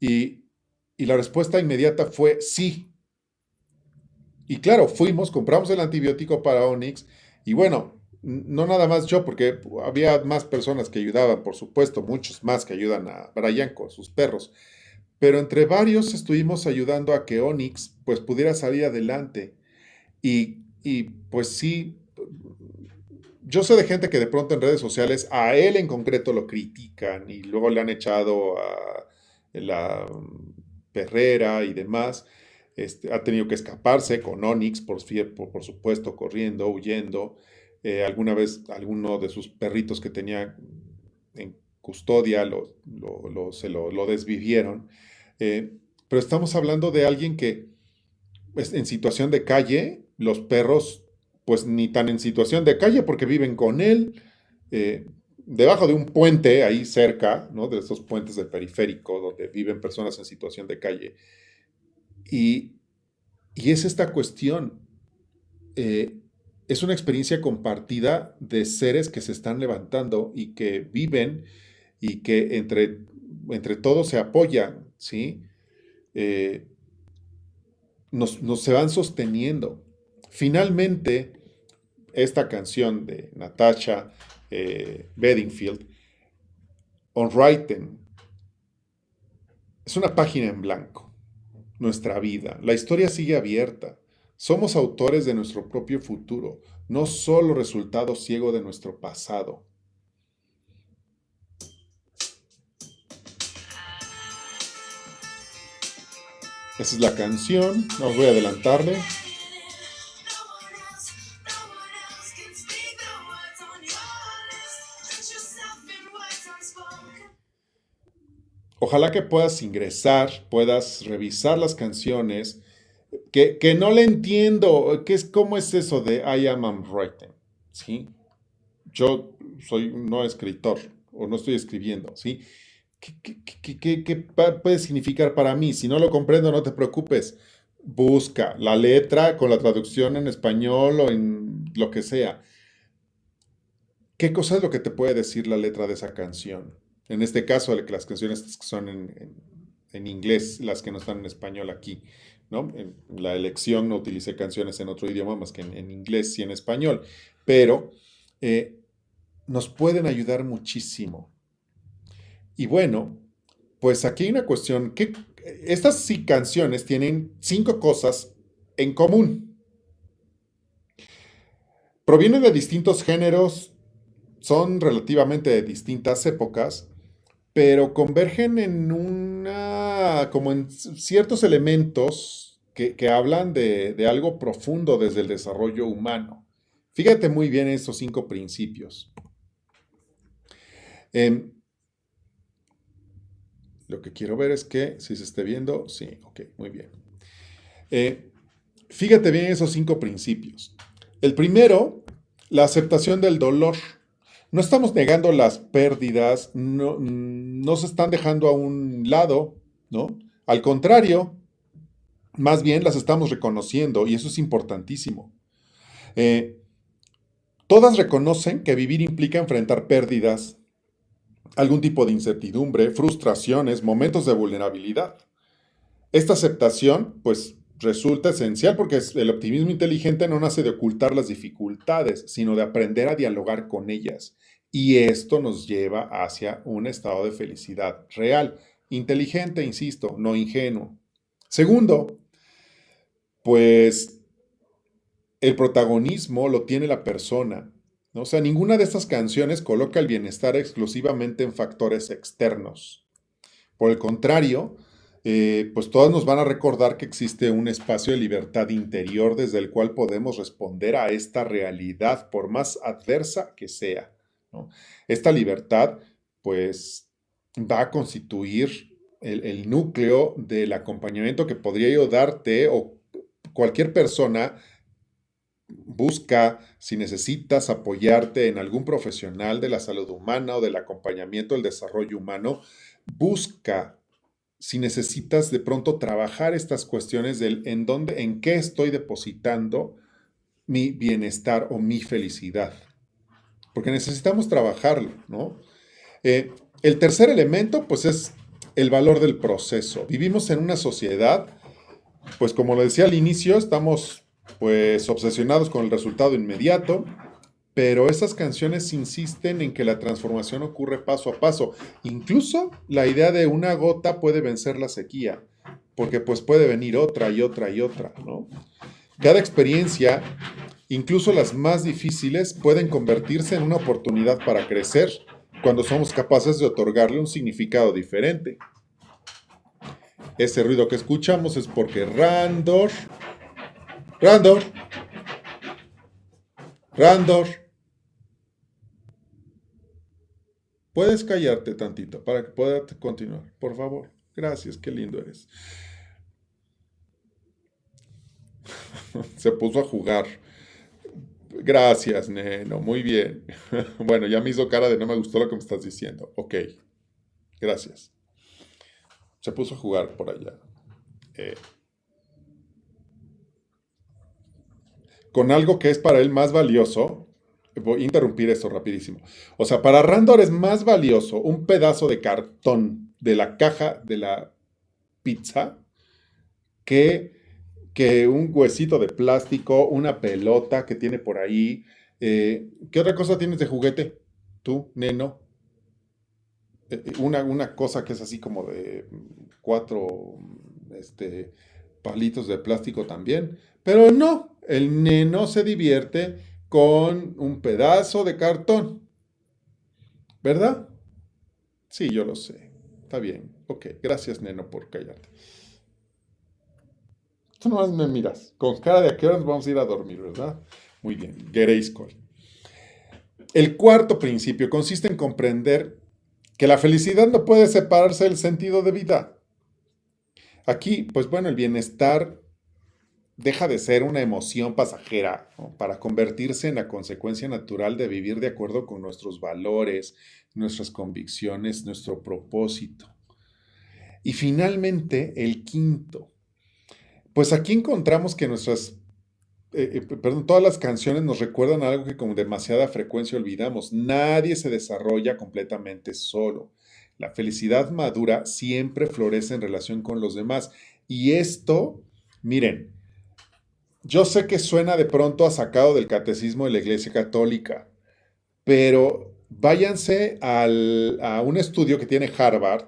S1: Y, y la respuesta inmediata fue sí. Y claro, fuimos, compramos el antibiótico para Onyx y bueno, no nada más yo, porque había más personas que ayudaban, por supuesto, muchos más que ayudan a Brian con sus perros, pero entre varios estuvimos ayudando a que Onyx pues pudiera salir adelante. Y pues sí, yo sé de gente que de pronto en redes sociales a él en concreto lo critican y luego le han echado a la perrera y demás. Ha tenido que escaparse con Onyx, por supuesto, corriendo, huyendo. Alguna vez alguno de sus perritos que tenía en custodia lo desvivieron. Eh, pero estamos hablando de alguien que pues, en situación de calle, los perros, pues ni tan en situación de calle porque viven con él, eh, debajo de un puente ahí cerca, ¿no? De esos puentes del periférico donde viven personas en situación de calle. Y, y es esta cuestión, eh, es una experiencia compartida de seres que se están levantando y que viven y que entre todos se apoyan, ¿sí? Eh, nos se van sosteniendo. Finalmente, esta canción de Natasha Bedingfield, On Writing, es una página en blanco. Nuestra vida, la historia sigue abierta. Somos autores de nuestro propio futuro, no solo resultado ciego de nuestro pasado. Esa es la canción, no voy a adelantarle. Ojalá que puedas ingresar, puedas revisar las canciones, que no le entiendo, ¿cómo es eso de I am writing? ¿Sí? Yo soy no escritor o no estoy escribiendo, ¿sí? ¿Qué puede significar para mí? Si no lo comprendo, no te preocupes. Busca la letra con la traducción en español o en lo que sea. ¿Qué cosa es lo que te puede decir la letra de esa canción? En este caso, las canciones que son en inglés, las que no están en español aquí, ¿no? En la elección no utilicé canciones en otro idioma más que en inglés y en español, pero eh, nos pueden ayudar muchísimo. Y bueno, pues aquí hay una cuestión, que estas sí canciones tienen 5 cosas en común. Provienen de distintos géneros, son relativamente de distintas épocas, pero convergen en como en ciertos elementos que hablan de algo profundo desde el desarrollo humano. Fíjate muy bien estos 5 principios. Em, lo que quiero ver es que, si se esté viendo, sí, ok, muy bien. Eh, Fíjate bien esos 5 principios. El primero, la aceptación del dolor. No estamos negando las pérdidas, no se están dejando a un lado, ¿no? Al contrario, más bien las estamos reconociendo y eso es importantísimo. Eh, Todas reconocen que vivir implica enfrentar pérdidas, algún tipo de incertidumbre, frustraciones, momentos de vulnerabilidad. Esta aceptación, pues, resulta esencial porque el optimismo inteligente no nace de ocultar las dificultades, sino de aprender a dialogar con ellas. Y esto nos lleva hacia un estado de felicidad real, inteligente, insisto, no ingenuo. Segundo, pues el protagonismo lo tiene la persona, ¿no? O sea, ninguna de estas canciones coloca el bienestar exclusivamente en factores externos. Por el contrario, pues todas nos van a recordar que existe un espacio de libertad interior desde el cual podemos responder a esta realidad, por más adversa que sea, ¿no? Esta libertad, pues, va a constituir el núcleo del acompañamiento que podría yo darte o cualquier persona busca, si necesitas apoyarte en algún profesional de la salud humana o del acompañamiento del desarrollo humano, busca si necesitas de pronto trabajar estas cuestiones del en qué estoy depositando mi bienestar o mi felicidad. Porque necesitamos trabajarlo, ¿no? El tercer elemento, pues es el valor del proceso. Vivimos en una sociedad, pues como lo decía al inicio, estamos pues obsesionados con el resultado inmediato, pero esas canciones insisten en que la transformación ocurre paso a paso. Incluso la idea de una gota puede vencer la sequía, porque pues puede venir otra y otra y otra, ¿no? Cada experiencia, incluso las más difíciles, pueden convertirse en una oportunidad para crecer cuando somos capaces de otorgarle un significado diferente. Ese ruido que escuchamos es porque Randor, Randor, puedes callarte tantito para que pueda continuar, por favor. Gracias, qué lindo eres. Se puso a jugar. Gracias, neno, muy bien. Bueno, ya me hizo cara de no me gustó lo que me estás diciendo. Ok, gracias. Se puso a jugar por allá. Eh, con algo que es para él más valioso. Voy a interrumpir esto rapidísimo. O sea, para Randor es más valioso un pedazo de cartón de la caja de la pizza que, que un huesito de plástico, una pelota que tiene por ahí. ¿Qué otra cosa tienes de juguete? Tú, neno. Una cosa que es así como de cuatro palitos de plástico también. Pero no, el neno se divierte con un pedazo de cartón, ¿verdad? Sí, yo lo sé. Está bien. Ok, gracias, neno, por callarte. Tú nomás me miras con cara de a qué hora nos vamos a ir a dormir, ¿verdad? Muy bien, Gereisco. El cuarto principio consiste en comprender que la felicidad no puede separarse del sentido de vida. Aquí, pues bueno, el bienestar deja de ser una emoción pasajera, ¿no? Para convertirse en la consecuencia natural de vivir de acuerdo con nuestros valores, nuestras convicciones, nuestro propósito. Y finalmente, el quinto. Pues aquí encontramos que todas las canciones nos recuerdan algo que con demasiada frecuencia olvidamos. Nadie se desarrolla completamente solo. La felicidad madura siempre florece en relación con los demás. Y esto, miren, yo sé que suena de pronto a sacado del catecismo de la Iglesia Católica, pero váyanse a un estudio que tiene Harvard,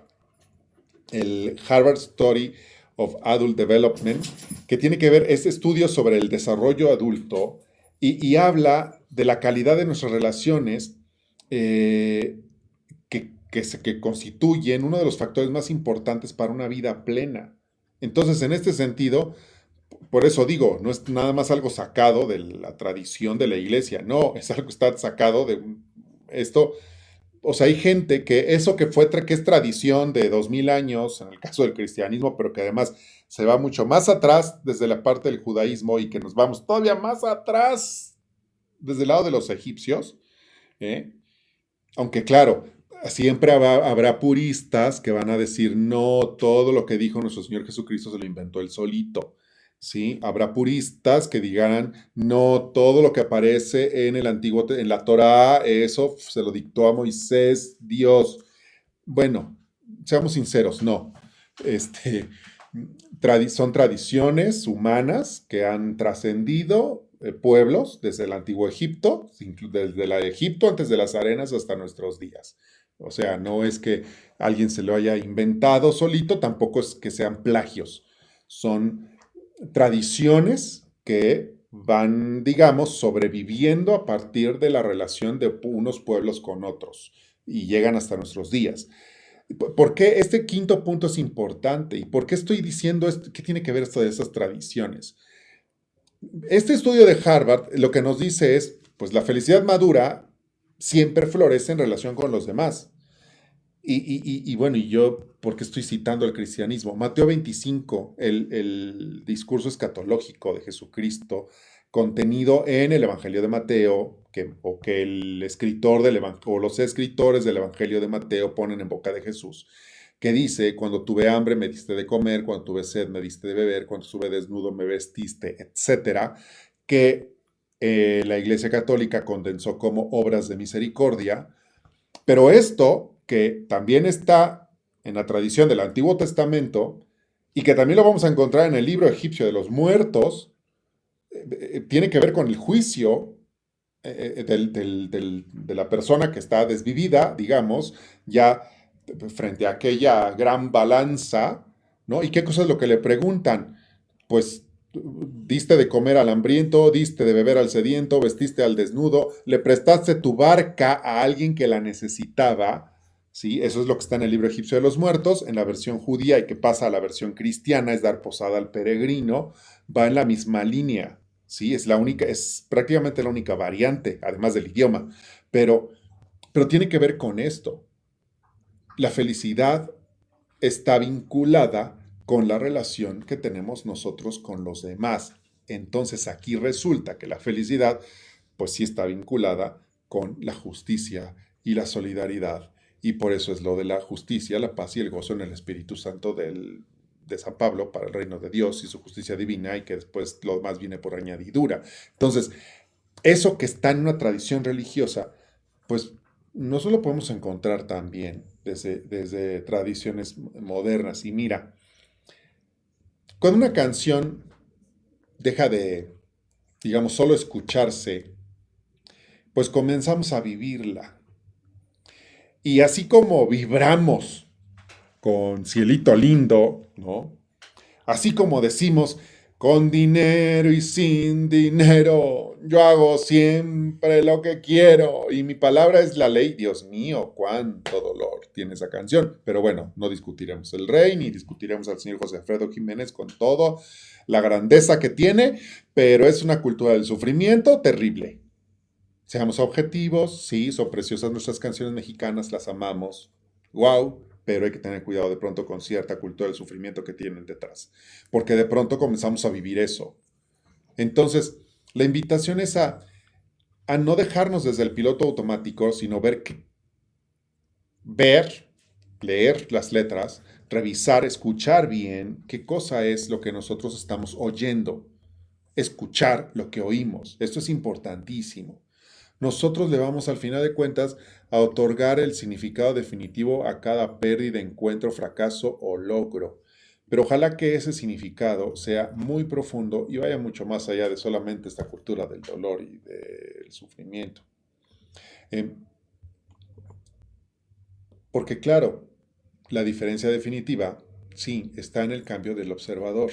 S1: el Harvard Study of Adult Development, que tiene que ver este estudio sobre el desarrollo adulto y habla de la calidad de nuestras relaciones que constituyen uno de los factores más importantes para una vida plena. Entonces, en este sentido, por eso digo, no es nada más algo sacado de la tradición de la iglesia, no, es algo que está sacado de esto. O sea, hay gente que eso que es tradición de 2000 años, en el caso del cristianismo, pero que además se va mucho más atrás desde la parte del judaísmo y que nos vamos todavía más atrás desde el lado de los egipcios, ¿eh? Aunque claro, siempre habrá puristas que van a decir, no, todo lo que dijo nuestro Señor Jesucristo se lo inventó él solito. ¿Sí? Habrá puristas que digan, no, todo lo que aparece en el antiguo, en la Torá, eso se lo dictó a Moisés, Dios. Bueno, seamos sinceros, no. Este, son tradiciones humanas que han trascendido pueblos desde el antiguo Egipto, desde la Egipto antes de las arenas hasta nuestros días. O sea, no es que alguien se lo haya inventado solito, tampoco es que sean plagios. Son tradiciones que van, digamos, sobreviviendo a partir de la relación de unos pueblos con otros y llegan hasta nuestros días. ¿Por qué este quinto punto es importante? ¿Y por qué estoy diciendo esto? ¿Qué tiene que ver esto de esas tradiciones? Este estudio de Harvard lo que nos dice es, pues la felicidad madura siempre florece en relación con los demás. Y bueno, y yo, ¿por qué estoy citando el cristianismo? Mateo 25, el discurso escatológico de Jesucristo, contenido en el Evangelio de Mateo, o que el escritor o los escritores del Evangelio de Mateo ponen en boca de Jesús, que dice, cuando tuve hambre me diste de comer, cuando tuve sed me diste de beber, cuando estuve desnudo me vestiste, etcétera, que la Iglesia Católica condensó como obras de misericordia, pero esto, que también está en la tradición del Antiguo Testamento y que también lo vamos a encontrar en el libro egipcio de los muertos, tiene que ver con el juicio de la persona que está desvivida, digamos, ya frente a aquella gran balanza, ¿no? ¿Y qué cosa es lo que le preguntan? Pues diste de comer al hambriento, diste de beber al sediento, vestiste al desnudo, le prestaste tu barca a alguien que la necesitaba, ¿sí? Eso es lo que está en el libro egipcio de los muertos, en la versión judía y que pasa a la versión cristiana, es dar posada al peregrino, va en la misma línea, ¿sí? Es la única, es prácticamente la única variante, además del idioma, pero, pero tiene que ver con esto. La felicidad está vinculada con la relación que tenemos nosotros con los demás. Entonces aquí resulta que la felicidad, pues sí está vinculada con la justicia y la solidaridad. Y por eso es lo de la justicia, la paz y el gozo en el Espíritu Santo de San Pablo para el reino de Dios y su justicia divina, y que después lo más viene por añadidura. Entonces, eso que está en una tradición religiosa, pues no solo podemos encontrar también desde tradiciones modernas. Y mira, cuando una canción deja de, digamos, solo escucharse, pues comenzamos a vivirla. Y así como vibramos con Cielito Lindo, ¿no? Así como decimos, con dinero y sin dinero, yo hago siempre lo que quiero y mi palabra es la ley. Dios mío, cuánto dolor tiene esa canción. Pero bueno, no discutiremos el rey ni discutiremos al señor José Alfredo Jiménez con todo la grandeza que tiene, pero es una cultura del sufrimiento terrible. Seamos objetivos, sí, son preciosas nuestras canciones mexicanas, las amamos. Wow, pero hay que tener cuidado de pronto con cierta cultura del sufrimiento que tienen detrás, porque de pronto comenzamos a vivir eso. Entonces, la invitación es a no dejarnos desde el piloto automático, sino ver, leer las letras, revisar, escuchar bien qué cosa es lo que nosotros estamos oyendo, escuchar lo que oímos. Esto es importantísimo. Nosotros le vamos al final de cuentas a otorgar el significado definitivo a cada pérdida, encuentro, fracaso o logro. Pero ojalá que ese significado sea muy profundo y vaya mucho más allá de solamente esta cultura del dolor y del sufrimiento. Eh, Porque claro, la diferencia definitiva, sí, está en el cambio del observador.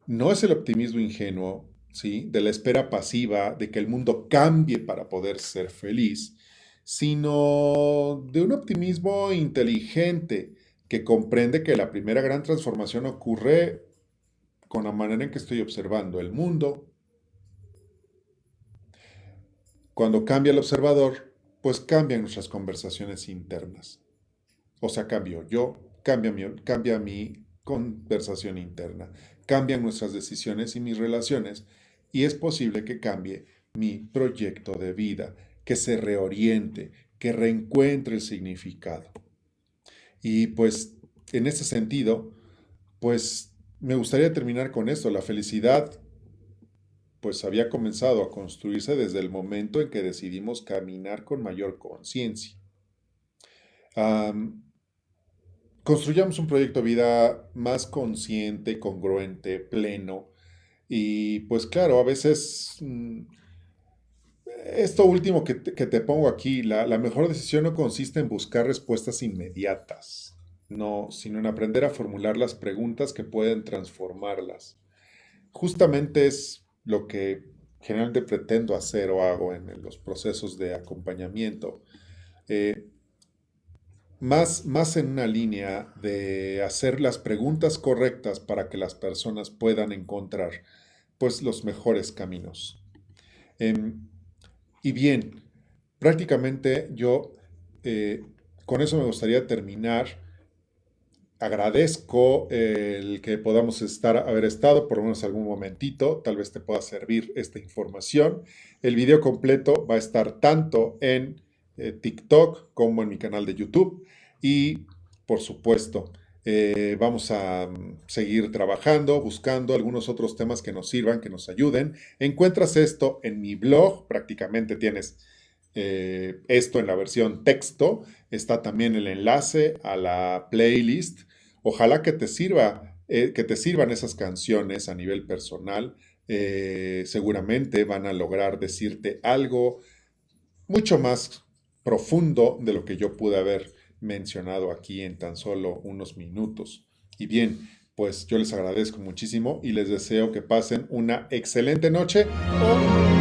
S1: No es el optimismo ingenuo, ¿sí? De la espera pasiva de que el mundo cambie para poder ser feliz, sino de un optimismo inteligente que comprende que la primera gran transformación ocurre con la manera en que estoy observando el mundo. Cuando cambia el observador, pues cambian nuestras conversaciones internas. O sea, cambio yo, cambia mi conversación interna, cambian nuestras decisiones y mis relaciones, y es posible que cambie mi proyecto de vida, que se reoriente, que reencuentre el significado. Y pues en ese sentido, pues me gustaría terminar con esto. La felicidad pues había comenzado a construirse desde el momento en que decidimos caminar con mayor conciencia. Um, Construyamos un proyecto de vida más consciente, congruente, pleno. Y pues claro, a veces esto último que te pongo aquí, la mejor decisión no consiste en buscar respuestas inmediatas, no, sino en aprender a formular las preguntas que pueden transformarlas. Justamente es lo que generalmente pretendo hacer o hago en los procesos de acompañamiento. Eh, más en una línea de hacer las preguntas correctas para que las personas puedan encontrar pues los mejores caminos. Em, y bien, prácticamente yo con eso me gustaría terminar. Agradezco el que podamos haber estado por lo menos algún momentito, tal vez te pueda servir esta información. El video completo va a estar tanto en TikTok como en mi canal de YouTube y por supuesto vamos a seguir trabajando, buscando algunos otros temas que nos sirvan, que nos ayuden. Encuentras esto en mi blog, prácticamente tienes esto en la versión texto, está también el enlace a la playlist. Ojalá que te sirvan esas canciones a nivel personal, seguramente van a lograr decirte algo mucho más profundo de lo que yo pude haber mencionado aquí en tan solo unos minutos. Y bien, pues yo les agradezco muchísimo y les deseo que pasen una excelente noche o